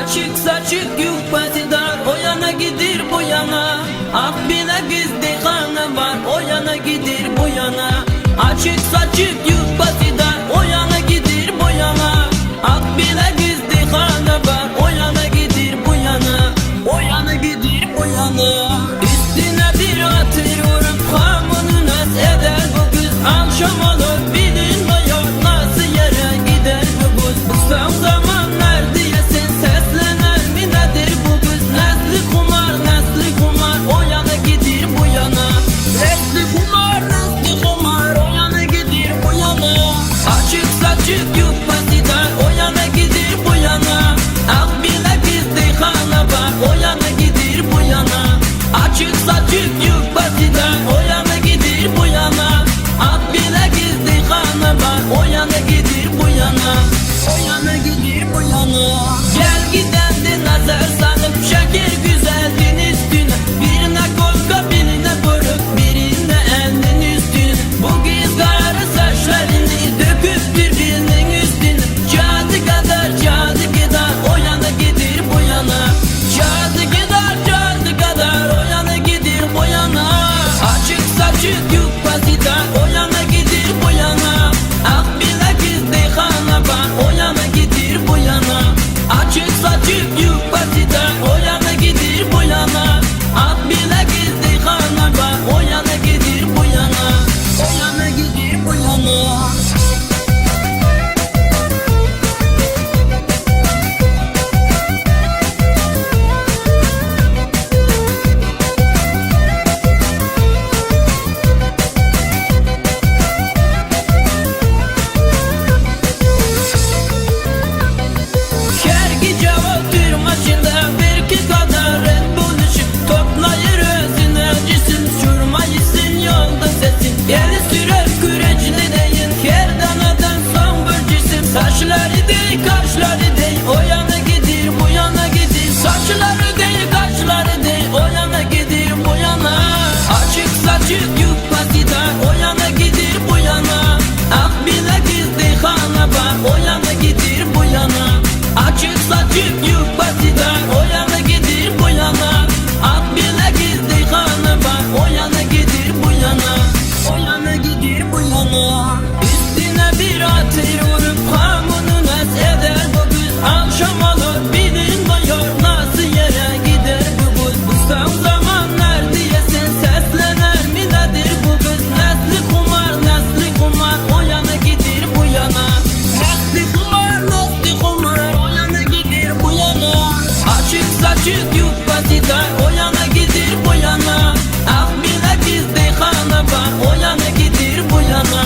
Açık saçık yupası dar, o yana gidir bu yana. Ak bilek izdihana var, o yana gidir bu yana. Açık saçık yupası dar, o yana gidir bu yana. Ak bilek izdihana var, o yana gidir bu yana. O yana gidir bu yana. Üstüne bir atır vurup hamını nas eder bu kız. Akşam olur bilinmiyor nasıl yere gider bu kız. Bu son zamanlar diyesin seslenir mi nedir bu kız? Nesli kumar, nesli kumar, o yana gidir bu yana. Nesli kumar, nesli kumar, o yana gidir bu yana. Açık saçık yupası dar, o yana gidir bu yana. Ak bilek izdihana var, o yana gidir bu yana. Açık saçık yupası dar, o yana gidir bu yana. Ak bilek izdihana var, o yana gidir bu yana. O yana gidir bu yana. Gel gidendi nazar sanıp şeker güzeldin üstüne. Birine kolka birine buruk, birine elinin üstüne. Bu kız kara saçlarını döküp birbirinin üstüne. Cadı kadar o yana gidir bu yana. Cadı kadar o yana gidir bu yana. Açık saçık yupası dar, o yana gidir bu yana. Ak bilek izdihana var, o yana gidir bu yana. Açık saçık yupası dar, o yana gidir bu yana. Ak bilek izdihana var, o yana gidir bu yana. O yana gidir bu yana. Yeni sürer küreçli deyin, kerdanadan son bir cisim. Saçları değil, kaşları değil, o yana gidir, bu yana gidir. Saçları değil, kaşları değil, o yana gidir, bu yana. Açık saçık yupası dar, o yana gidir, bu yana. Ak bilek izdihana var, o yana gidir, bu yana. Açık saçık yupası dar, o yana gidir, bu yana. Ak bilek izdihana var, o yana gidir, bu yana. O yana gidir bu yana. Üstüne bir atır vurup hamını nas eder bu kız. Akşam olur bilinmiyor nasıl yere gider bu kız. Bu son zamanlar diyesin seslenir mi nedir bu kız? Nesli kumar, nesli kumar, o yana gidir bu yana. Nesli kumar, o yana gidir bu yana. Açık saçık yupası dar, o yana gidir bu yana. Ak bilek izdihana var, o yana gidir bu yana.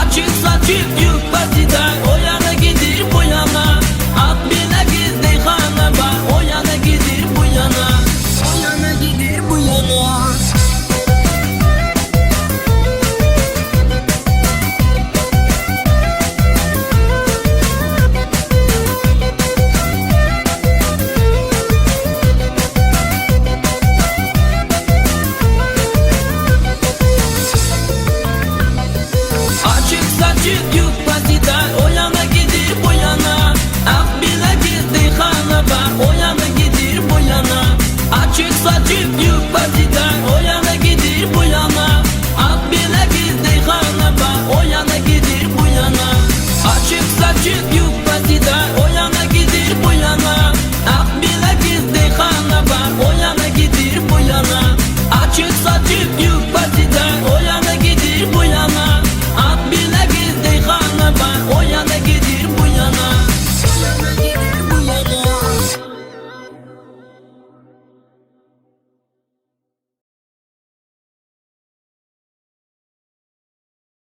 Açık saçık yupası dar, o yana gidir bu yana. Ak bilek izdihana var, o yana gidir bu yana. O yana gidir bu yana. Açık saçık yupası dar, o yana gidir bu yana. Ak bilek izdihana var, o yana gidir bu yana. Açık saçık yupası dar, o yana gidir bu yana. Ak bilek izdihana var, o yana gidir bu yana. Açık saçık